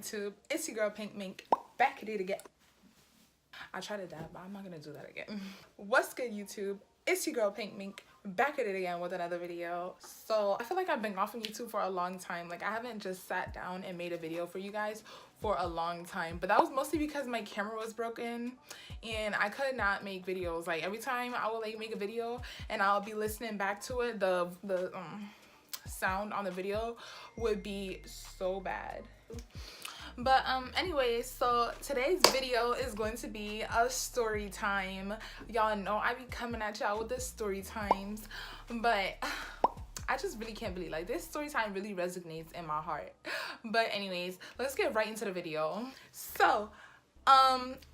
YouTube? It's your girl Pink Mink, back at it again. I tried to dab, but I'm not gonna do that again. What's good, YouTube? It's your girl Pink Mink, back at it again with another video. So I feel like I've been off on YouTube for a long time. Like I haven't just sat down and made a video for you guys for a long time, but that was mostly because my camera was broken and I could not make videos. Like every time I would like make a video and I'll be listening back to it, the sound on the video would be so bad. But anyways, so today's video is going to be a story time. Y'all know I be coming at y'all with the story times, but I just really can't believe, like, this story time really resonates in my heart. But anyways, let's get right into the video. So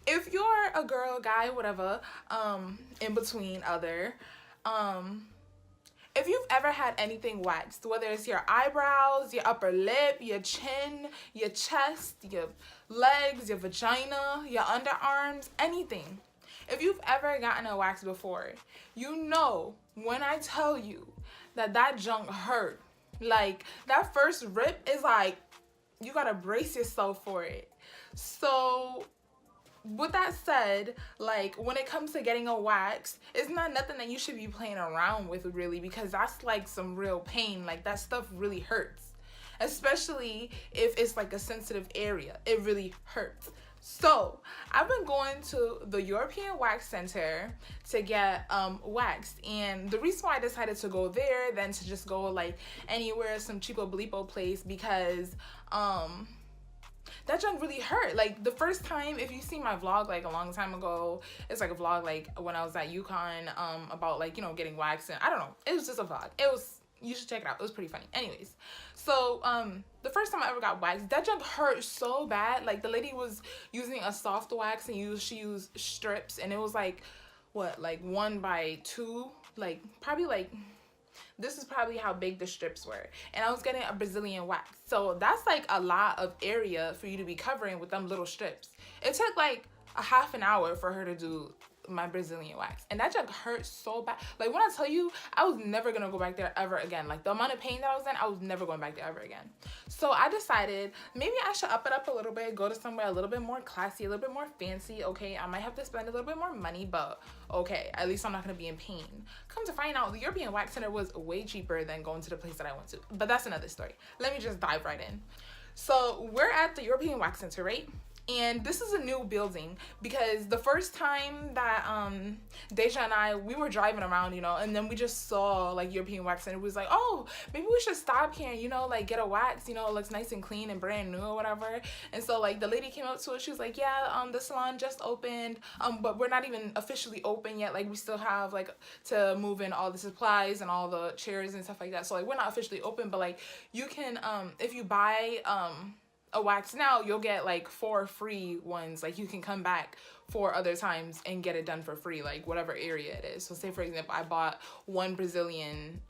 if you're a girl, guy, whatever, in between other, if you've ever had anything waxed, whether it's your eyebrows, your upper lip, your chin, your chest, your legs, your vagina, your underarms, anything, if you've ever gotten a wax before, you know when I tell you that that junk hurt. Like, that first rip is like, you gotta brace yourself for it. So with that said, like, when it comes to getting a wax, it's not nothing that you should be playing around with, really, because that's like some real pain. Like, that stuff really hurts, especially if it's like a sensitive area. It really hurts. So I've been going to the European Wax Center to get waxed, and the reason why I decided to go there than to just go like anywhere, some cheapo bleepo place, because that junk really hurt. Like, the first time, if you see my vlog like a long time ago, it's like a vlog like when I was at UConn, about like, you know, getting waxed, and I don't know, it was just a vlog. It was, you should check it out, it was pretty funny. Anyways, so the first time I ever got waxed, that junk hurt so bad. Like, the lady was using a soft wax and she used strips, and it was like, what, like 1x2, like probably like, this is probably how big the strips were, and I was getting a Brazilian wax, so that's like a lot of area for you to be covering with them little strips. It took like a half an hour for her to do my Brazilian wax, and that junk hurt so bad. Like, when I tell you, I was never gonna go back there ever again. Like, the amount of pain that I was in, I was never going back there ever again. So I decided maybe I should up it up a little bit, go to somewhere a little bit more classy, a little bit more fancy. Okay, I might have to spend a little bit more money, but okay, at least I'm not gonna be in pain. Come to find out, the European Wax Center was way cheaper than going to the place that I went to, but that's another story. Let me just dive right in. So we're at the European Wax Center, right? And this is a new building, because the first time that Deja and I, we were driving around, you know, and then we just saw like European Wax Center. We was like, oh, maybe we should stop here and, you know, like get a wax, you know, it looks nice and clean and brand new or whatever. And so like the lady came up to us, she was like, yeah, the salon just opened, but we're not even officially open yet. Like, we still have like to move in all the supplies and all the chairs and stuff like that. So like, we're not officially open, but like, you can, if you buy a wax now, you'll get like 4 free ones. Like, you can come back 4 other times and get it done for free, like whatever area it is. So say for example, I bought one Brazilian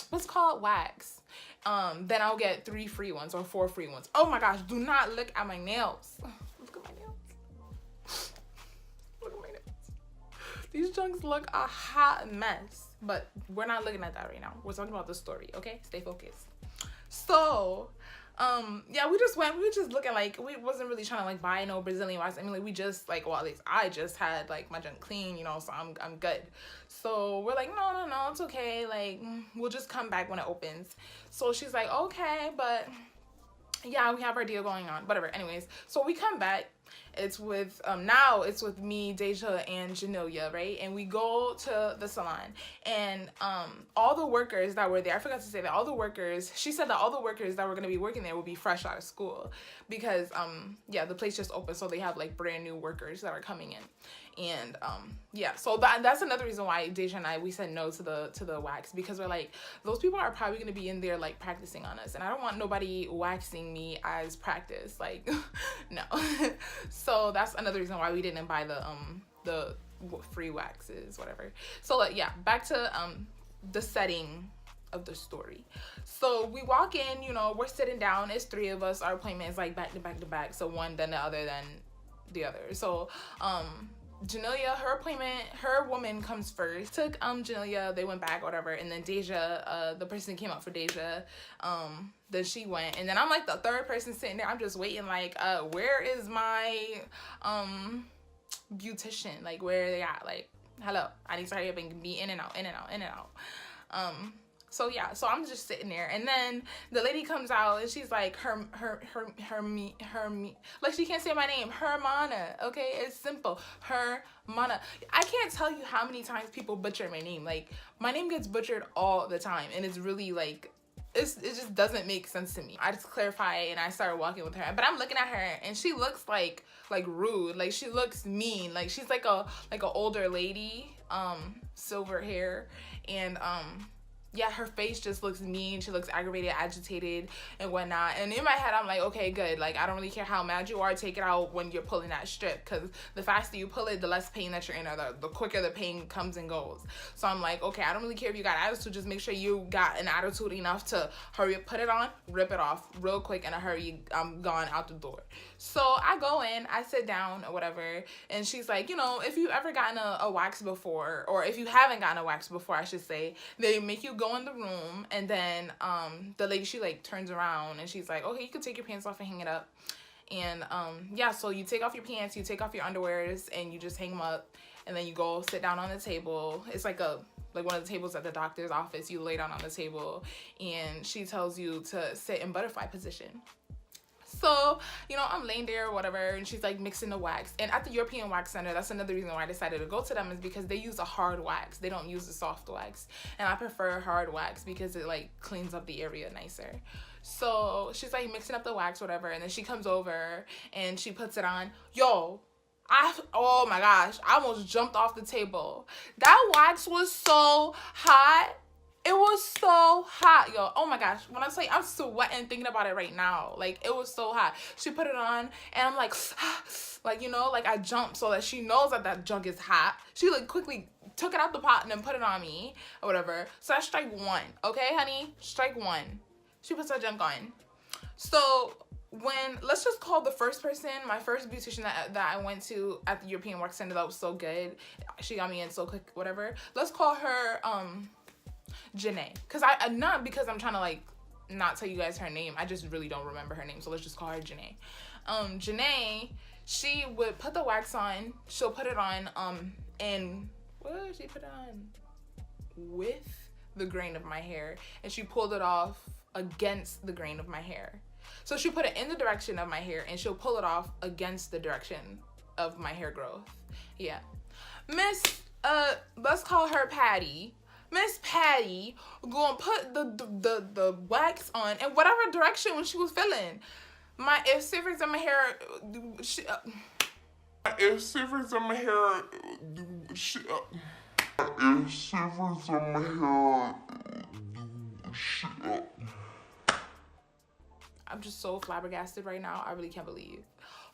what's called wax, then I'll get 3 free ones or 4 free ones. Oh my gosh, do not look at my nails. Look at my nails. Look at my nails. These junks look a hot mess. But we're not looking at that right now. We're talking about the story, okay? Stay focused. So, yeah, we were just looking, like, we wasn't really trying to, like, buy no Brazilian wax. I mean, like, we just, like, well, at least I just had, like, my junk clean, you know, so I'm good. So we're like, no, it's okay. Like, we'll just come back when it opens. So she's like, okay, but yeah, we have our deal going on, whatever. Anyways, so we come back. It's with now it's with me, Deja, and Janelle, right? And we go to the salon, and all the workers that were there, I forgot to say that all the workers, she said that all the workers that were going to be working there will be fresh out of school, because yeah, the place just opened, so they have like brand new workers that are coming in. And yeah, so that's another reason why Deja and I, we said no to the wax, because we're like, those people are probably going to be in there like practicing on us, and I don't want nobody waxing me as practice, like no. So that's another reason why we didn't buy the free waxes, whatever. So like, yeah, back to the setting of the story. So we walk in, you know, we're sitting down, it's 3 of us, our appointment is like back to back to back, so one then the other then the other. So Janelia, her appointment, her woman comes first. Took Janelia, they went back, whatever, and then Deja, the person came out for Deja, then she went, and then I'm like the third person sitting there. I'm just waiting, like, where is my beautician? Like, where are they at? Like, hello, I need to hurry up and be in and out, in and out, in and out. So yeah, so I'm just sitting there, and then the lady comes out, and she's like, like, she can't say my name, Hermana, okay? It's simple, Hermana. I can't tell you how many times people butcher my name. Like, my name gets butchered all the time, and it's really, like, it just doesn't make sense to me. I just clarify, and I started walking with her, but I'm looking at her, and she looks like rude, like, she looks mean, like, she's like a older lady, silver hair, and yeah, her face just looks mean. She looks aggravated, agitated, and whatnot. And in my head, I'm like, okay, good. Like, I don't really care how mad you are. Take it out when you're pulling that strip, because the faster you pull it, the less pain that you're in, or the quicker the pain comes and goes. So I'm like, okay, I don't really care if you got attitude. Just make sure you got an attitude enough to hurry up, put it on, rip it off real quick in a hurry. I'm gone out the door. So I go in, I sit down or whatever, and she's like, you know, if you've ever gotten a wax before, or if you haven't gotten a wax before, I should say, they make you go in the room, and then the lady, she like turns around, and she's like, okay, you can take your pants off and hang it up. And yeah, so you take off your pants, you take off your underwears, and you just hang them up, and then you go sit down on the table. It's like one of the tables at the doctor's office. You lay down on the table, and she tells you to sit in butterfly position. So, you know, I'm laying there or whatever, and she's like mixing the wax. And at the European Wax Center, that's another reason why I decided to go to them, is because they use a hard wax. They don't use the soft wax. And I prefer hard wax because it like cleans up the area nicer. So she's like mixing up the wax, whatever, and then she comes over and she puts it on. Yo, oh my gosh, I almost jumped off the table. That wax was so hot. It was so hot, yo. Oh my gosh. When I say I'm sweating thinking about it right now. Like, it was so hot. She put it on, and I'm like, like, you know, like I jumped so that she knows that junk is hot. She like quickly took it out the pot and then put it on me or whatever. So that's strike one. Okay, honey? Strike one. She puts her junk on. So let's just call the first person, my first beautician that I went to at the European Wax Center that was so good. She got me in so quick, whatever. Let's call her, Janelle, because not because I'm trying to like not tell you guys her name, I just really don't remember her name, so let's just call her Janelle. Janelle, she would put the wax on, she'll put it on and what did she put it on? With the grain of my hair, and she pulled it off against the grain of my hair. So she put it in the direction of my hair, and she'll pull it off against the direction of my hair growth. Yeah. Let's call her Patty. Miss Patty gonna put the wax on in whatever direction when she was feeling. If shivers in my hair, if shivers in my hair, if shivers in my hair, I'm just so flabbergasted right now. I really can't believe.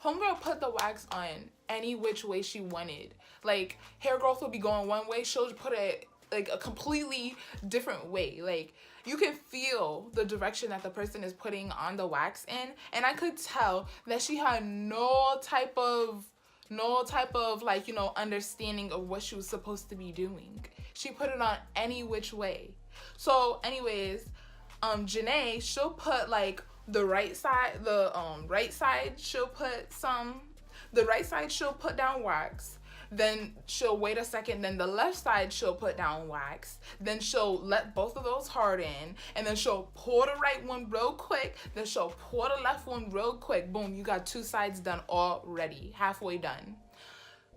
Homegirl put the wax on any which way she wanted. Like, hair growth will be going one way, she'll put it like a completely different way. Like, you can feel the direction that the person is putting on the wax in, and I could tell that she had no type of like, you know, understanding of what she was supposed to be doing. She put it on any which way. So anyways, Janae, she'll put like the right side she'll put down wax. Then she'll wait a second, then the left side she'll put down wax, then she'll let both of those harden, and then she'll pour the right one real quick, then she'll pour the left one real quick. Boom, you got two sides done already, halfway done.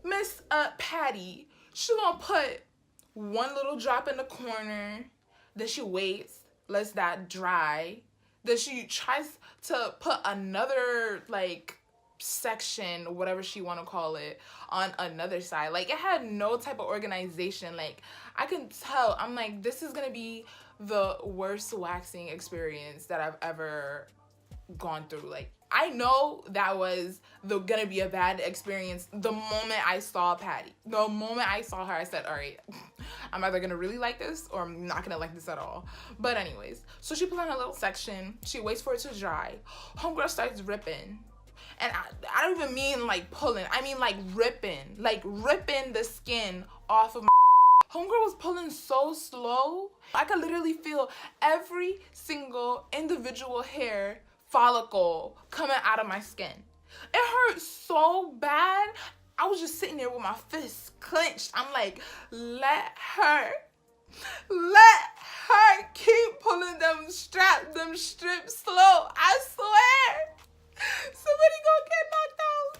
Miss Patty, she gonna put one little drop in the corner, then she waits, lets that dry, then she tries to put another like section, whatever she want to call it, on another side. Like, it had no type of organization. Like, I can tell, I'm like, this is gonna be the worst waxing experience that I've ever gone through. Like, I know that was gonna be a bad experience the moment I saw Patty. The moment I saw her, I said, all right, I'm either gonna really like this or I'm not gonna like this at all. But anyways, so she put on a little section, she waits for it to dry. Homegirl starts ripping. And I don't even mean like pulling. I mean like ripping the skin off of my homegirl was pulling so slow. I could literally feel every single individual hair follicle coming out of my skin. It hurt so bad. I was just sitting there with my fists clenched. I'm like, let her keep pulling them strips slow. I swear. Somebody gonna get knocked out.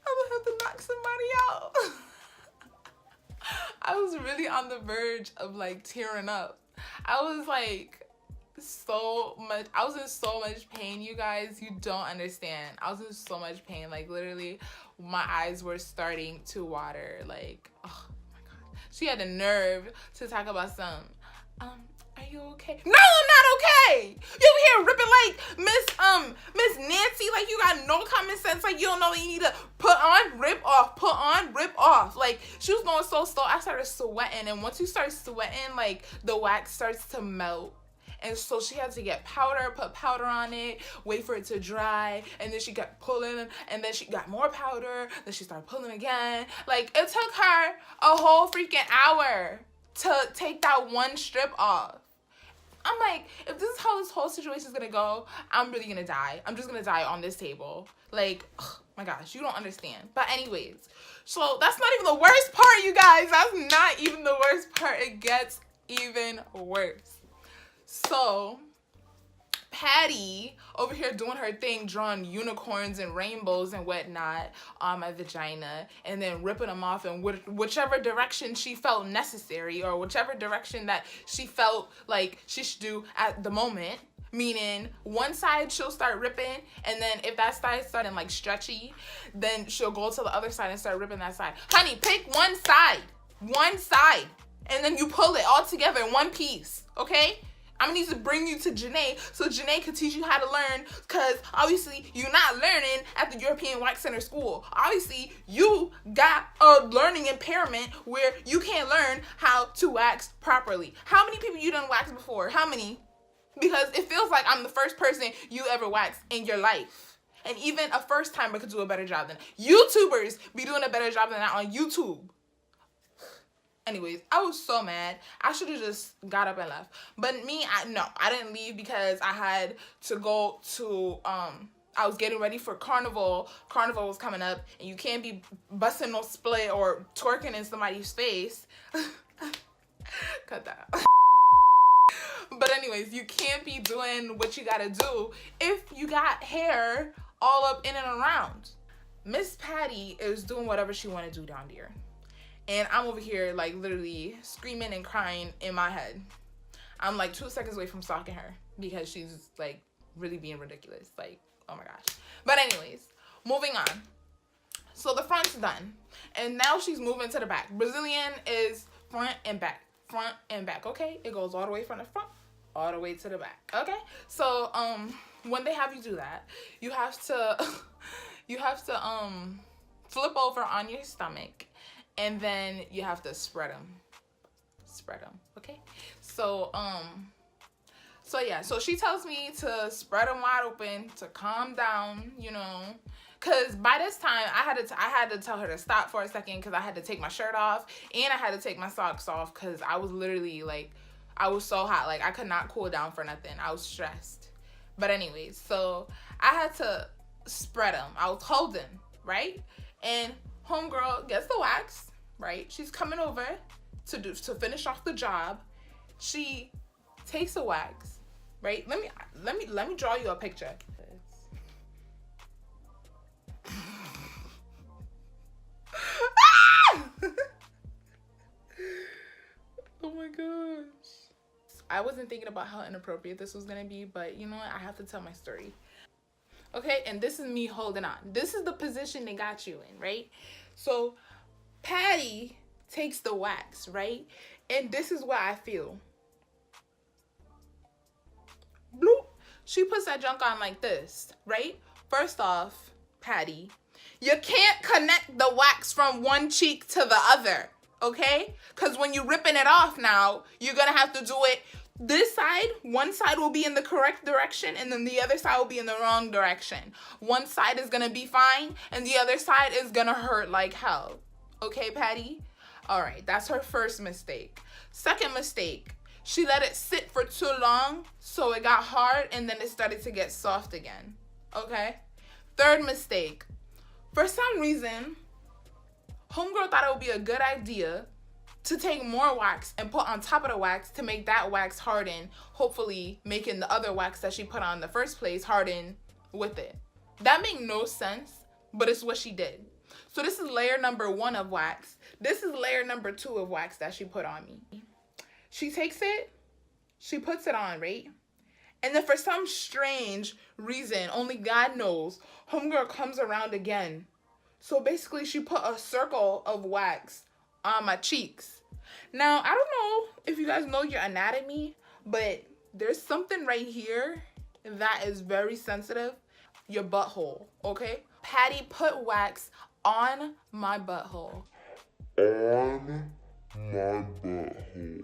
I'm gonna have to knock somebody out. I was really on the verge of like tearing up. I was like I was in so much pain, you guys. You don't understand. I was in so much pain. Like literally my eyes were starting to water. Like, oh my God. She had the nerve to talk about some, are you okay? No, I'm not okay. You over here ripping like Miss Nancy, like you got no common sense, like you don't know what you need to put on, rip off, put on, rip off. Like she was going so slow, I started sweating, and once you start sweating, like the wax starts to melt. And so she had to get powder, put powder on it, wait for it to dry, and then she got pulling, and then she got more powder, then she started pulling again. Like it took her a whole freaking hour to take that one strip off. I'm like, if this is how this whole situation is gonna go, I'm really gonna die. I'm just gonna die on this table. Like, oh my gosh, you don't understand. But anyways, so that's not even the worst part, you guys. That's not even the worst part. It gets even worse. So Patty over here doing her thing, drawing unicorns and rainbows and whatnot on my vagina, and then ripping them off in whichever direction she felt necessary, or whichever direction that she felt like she should do at the moment. Meaning one side she'll start ripping, and then if that side's starting like stretchy, then she'll go to the other side and start ripping that side. Honey, pick one side, and then you pull it all together in one piece, okay? I'm gonna need to bring you to Janae so Janae can teach you how to learn, because obviously you're not learning at the European Wax Center school. Obviously you got a learning impairment where you can't learn how to wax properly. How many people you done waxed before? How many? Because it feels like I'm the first person you ever waxed in your life. And even a first timer could do a better job than YouTubers be doing a better job than that on YouTube. Anyways, I was so mad. I should have just got up and left. But me, I didn't leave because I had to go to, I was getting ready for Carnival. Carnival was coming up, and you can't be busting no split or twerking in somebody's face. Cut that out. But anyways, you can't be doing what you gotta do if you got hair all up in and around. Miss Patty is doing whatever she wanna do down there. And I'm over here like literally screaming and crying in my head. I'm like 2 seconds away from stalking her because she's like really being ridiculous. Like, oh my gosh. But anyways, moving on. So the front's done. And now she's moving to the back. Brazilian is front and back. Front and back, okay? It goes all the way from the front, all the way to the back, okay? So, when they have you do that, you have to, flip over on your stomach, and then you have to spread them, okay? So, so she tells me to spread them wide open, to calm down, you know, because by this time I had to tell her to stop for a second because I had to take my shirt off and I had to take my socks off because I was literally like, I was so hot, like I could not cool down for nothing. I was stressed. But anyways, so I had to spread them. I was holding, right? And homegirl gets the wax, right? She's coming over to finish off the job. She takes the wax, right? Let me draw you a picture. Oh my gosh. I wasn't thinking about how inappropriate this was gonna be, but you know what? I have to tell my story. Okay, and this is me holding on. This is the position they got you in, right? So Patty takes the wax, right? And this is what I feel. Bloop. She puts that junk on like this, right? First off, Patty, you can't connect the wax from one cheek to the other, okay? Because when you're ripping it off now, you're going to have to do it this side, one side will be in the correct direction and then the other side will be in the wrong direction. One side is gonna be fine and the other side is gonna hurt like hell. Okay, Patty? All right, that's her first mistake. Second mistake, she let it sit for too long, so it got hard and then it started to get soft again. Okay? Third mistake, for some reason, homegirl thought it would be a good idea to take more wax and put on top of the wax to make that wax harden, hopefully making the other wax that she put on in the first place harden with it. That made no sense, but it's what she did. So this is layer number 1 of wax. This is layer number 2 of wax that she put on me. She takes it, she puts it on, right? And then for some strange reason, only God knows, homegirl comes around again. So basically she put a circle of wax on my cheeks. Now, I don't know if you guys know your anatomy, but there's something right here that is very sensitive. Your butthole, okay? Patty put wax on my butthole. On my butthole.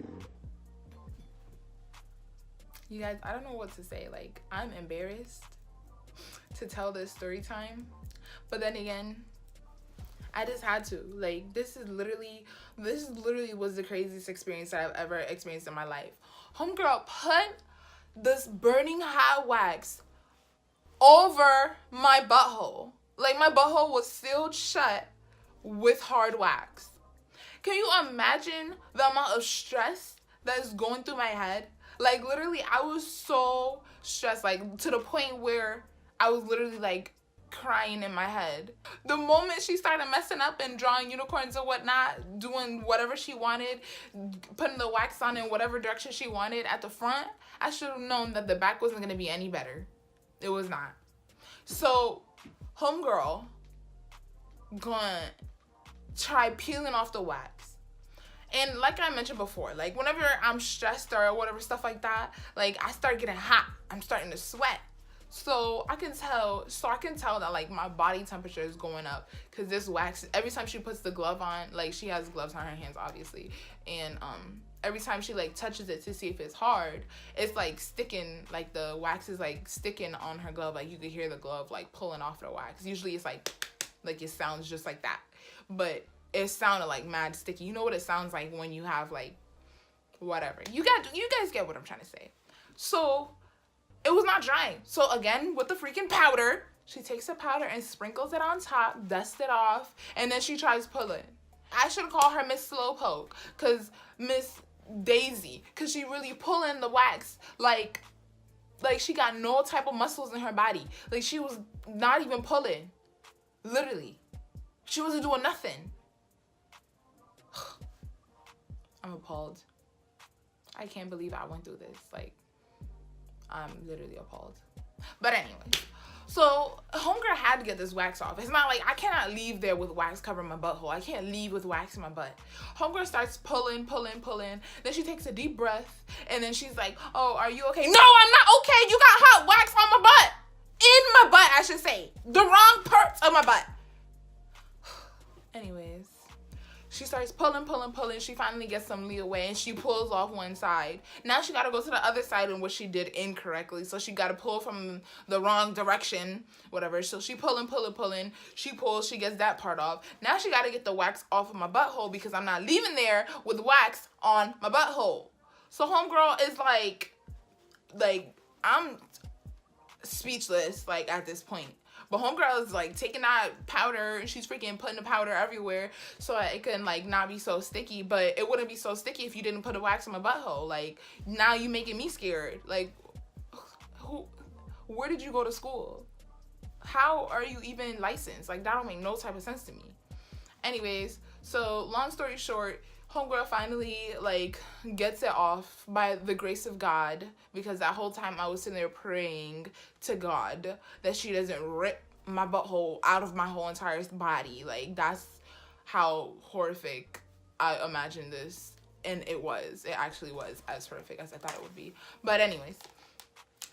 You guys, I don't know what to say. Like, I'm embarrassed to tell this story time. But then again, I just had to. Like, this literally was the craziest experience that I've ever experienced in my life. Homegirl put this burning hot wax over my butthole. Like, my butthole was sealed shut with hard wax. Can you imagine the amount of stress that is going through my head? Like, literally, I was so stressed, like, to the point where I was literally, like, crying in my head. The moment she started messing up and drawing unicorns and whatnot, doing whatever she wanted, putting the wax on in whatever direction she wanted at the front, I should have known that the back wasn't going to be any better. It was not. So, homegirl gonna try peeling off the wax. And like I mentioned before, like, whenever I'm stressed or whatever, stuff like that, like, I start getting hot. I'm starting to sweat. So I can tell that, like, my body temperature is going up because this wax, every time she puts the glove on, like, she has gloves on her hands, obviously. And every time she, like, touches it to see if it's hard, it's, like, sticking, like, the wax is, like, sticking on her glove. Like, you could hear the glove, like, pulling off the wax. Usually it's, like, it sounds just like that. But it sounded, like, mad sticky. You know what it sounds like when you have, like, whatever. You guys get what I'm trying to say. So it was not drying. So again, with the freaking powder, she takes the powder and sprinkles it on top, dusts it off, and then she tries pulling. I should call her Miss Slowpoke, cause Miss Daisy, cause she really pulling the wax like she got no type of muscles in her body. Like, she was not even pulling. Literally, she wasn't doing nothing. I'm appalled. I can't believe I went through this. Like, I'm literally appalled. But anyway, so homegirl had to get this wax off. It's not like I cannot leave there with wax covering my butthole. I can't leave with wax in my butt. Homegirl starts pulling. Then she takes a deep breath and then she's like, "Oh, are you okay?" "No, I'm not okay. You got hot wax on my butt." In my butt, I should say. The wrong parts of my butt. Anyways, she starts pulling. She finally gets some leeway and she pulls off one side. Now she got to go to the other side in which she did incorrectly. So she got to pull from the wrong direction, whatever. So she pulling. She pulls, she gets that part off. Now she got to get the wax off of my butthole because I'm not leaving there with wax on my butthole. So homegirl is like, I'm speechless, like, at this point. But homegirl is, like, taking that powder and she's freaking putting the powder everywhere so it can, like, not be so sticky. But it wouldn't be so sticky if you didn't put a wax in my butthole. Like, now you making me scared. Like, where did you go to school? How are you even licensed? Like, that don't make no type of sense to me. Anyways, so long story short, homegirl finally, like, gets it off by the grace of God, because that whole time I was sitting there praying to God that she doesn't rip my butthole out of my whole entire body. Like, that's how horrific I imagined this, and it actually was as horrific as I thought it would be. But anyways,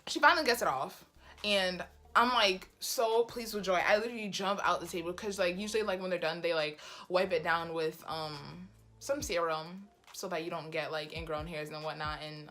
she finally gets it off, and I'm, like, so pleased with joy. I literally jump out the table, because, like, usually, like, when they're done, they, like, wipe it down with, some serum so that you don't get, like, ingrown hairs and whatnot, and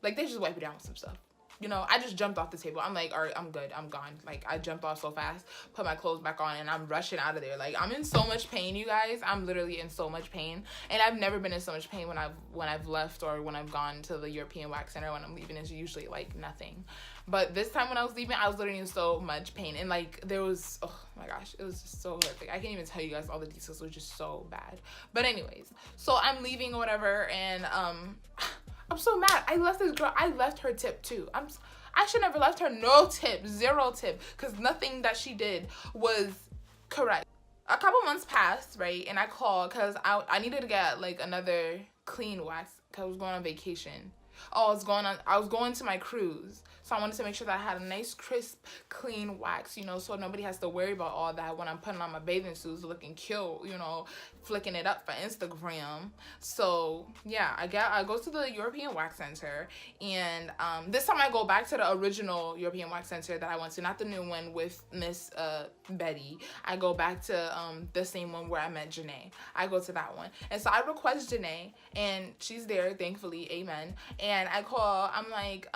Like, they just wipe it down with some stuff. You know, I just jumped off the table. I'm like, all right, I'm good. I'm gone. Like, I jumped off so fast, put my clothes back on, and I'm rushing out of there. Like, I'm in so much pain, you guys. I'm literally in so much pain. And I've never been in so much pain when I've left or when I've gone to the European Wax Center. When I'm leaving, it's usually, like, nothing. But this time when I was leaving, I was literally in so much pain. And, like, there was, oh, my gosh, it was just so horrific. I can't even tell you guys all the details. It was just so bad. But anyways, so I'm leaving or whatever, and, I'm so mad. I left this girl. I left her tip too. I should never left her no tip, 0 tip, because nothing that she did was correct. A couple months passed, right? And I called because I needed to get like another clean wax because I was going on vacation. Oh, I was going to my cruise. So I wanted to make sure that I had a nice, crisp, clean wax, you know, so nobody has to worry about all that when I'm putting on my bathing suits looking cute, you know, flicking it up for Instagram. So, yeah, I go to the European Wax Center, and this time I go back to the original European Wax Center that I went to, not the new one with Miss Betty. I go back to the same one where I met Janae. I go to that one. And so I request Janae, and she's there, thankfully, amen. And I call, I'm like,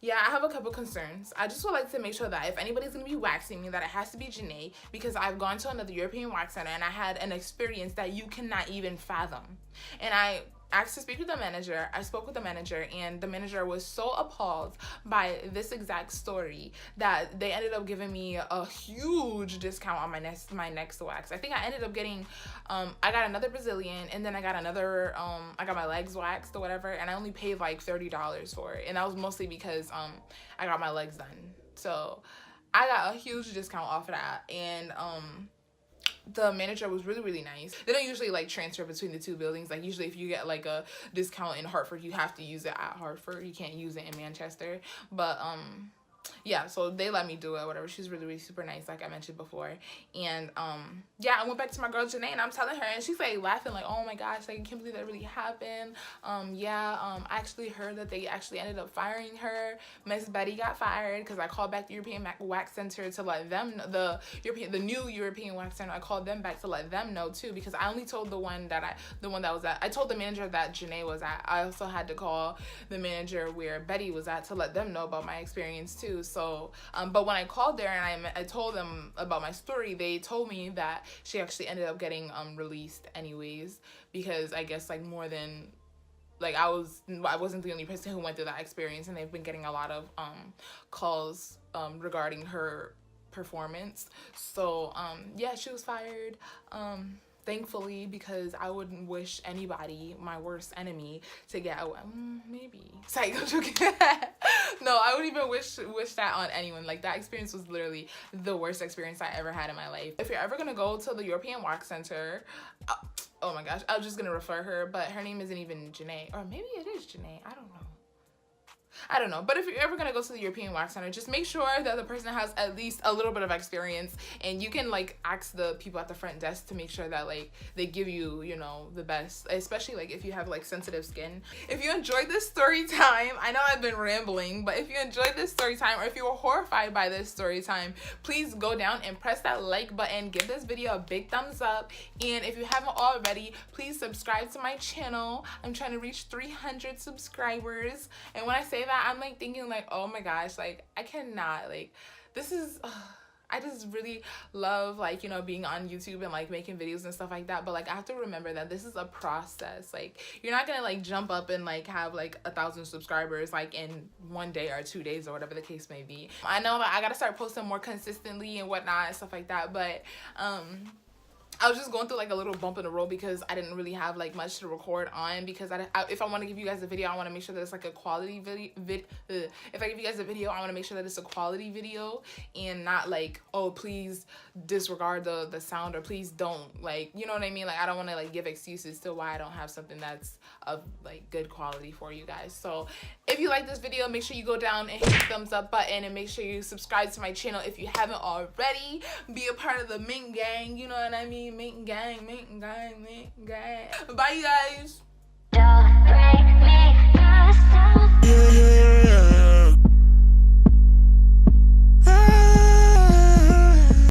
yeah, I have a couple concerns. I just would like to make sure that if anybody's going to be waxing me, that it has to be Janae, because I've gone to another European Wax Center and I had an experience that you cannot even fathom. And I asked to speak with the manager. I spoke with the manager, and the manager was so appalled by this exact story that they ended up giving me a huge discount on my next wax. I think I ended up getting, I got another Brazilian, and then I got another, I got my legs waxed or whatever, and I only paid like $30 for it. And that was mostly because I got my legs done. So I got a huge discount off of that. And the manager was really, really nice. They don't usually like transfer between the two buildings. Like, usually if you get like a discount in Hartford, you have to use it at Hartford. You can't use it in Manchester. But yeah, so they let me do it, whatever. She was really, really super nice, like I mentioned before. And yeah, I went back to my girl Janae, and I'm telling her, and she's like laughing, like, oh my gosh, like, I can't believe that really happened. I actually heard that they actually ended up firing her. Miss Betty got fired because I called back the European Wax Center to let them know, the new European Wax Center. I called them back to let them know too, because I only told the one that was at, I told the manager that Janae was at. I also had to call the manager where Betty was at to let them know about my experience too. So but when I called there and I told them about my story, they told me that she actually ended up getting released anyways, because I guess like more than, like, I wasn't the only person who went through that experience, and they've been getting a lot of calls regarding her performance. So yeah, she was fired, thankfully, because I wouldn't wish anybody, my worst enemy, to get maybe psych. I'm joking. No, I wouldn't even wish that on anyone. Like, that experience was literally the worst experience I ever had in my life. If you're ever gonna go to the European Wax Center, oh my gosh, I was just gonna refer her, but her name isn't even Janae, or maybe it is Janae, I don't know. But if you're ever going to go to the European Wax Center, just make sure that the person has at least a little bit of experience, and you can like ask the people at the front desk to make sure that like they give you, you know, the best, especially like if you have like sensitive skin. If you enjoyed this story time, I know I've been rambling, but if you enjoyed this story time, or if you were horrified by this story time, please go down and press that like button, give this video a big thumbs up, and if you haven't already, please subscribe to my channel. I'm trying to reach 300 subscribers, and when I say that, I'm like thinking like, oh my gosh, like I cannot, like, this is I just really love, like, you know, being on YouTube and like making videos and stuff like that, but like I have to remember that this is a process. Like, you're not gonna like jump up and like have like 1,000 subscribers like in 1 day or 2 days or whatever the case may be. I know that I gotta start posting more consistently and whatnot and stuff like that, but I was just going through like a little bump in the road because I didn't really have like much to record on, because if I want to give you guys a video, I want to make sure that it's like a quality video. If I give you guys a video, I want to make sure that it's a quality video and not like, oh, please disregard the sound, or please don't, like, you know what I mean? Like, I don't want to like give excuses to why I don't have something that's of like good quality for you guys. So if you like this video, make sure you go down and hit the thumbs up button, and make sure you subscribe to my channel if you haven't already. Be a part of the Mink gang, you know what I mean? Mink gang, Mink gang, Mink gang. Bye, you guys.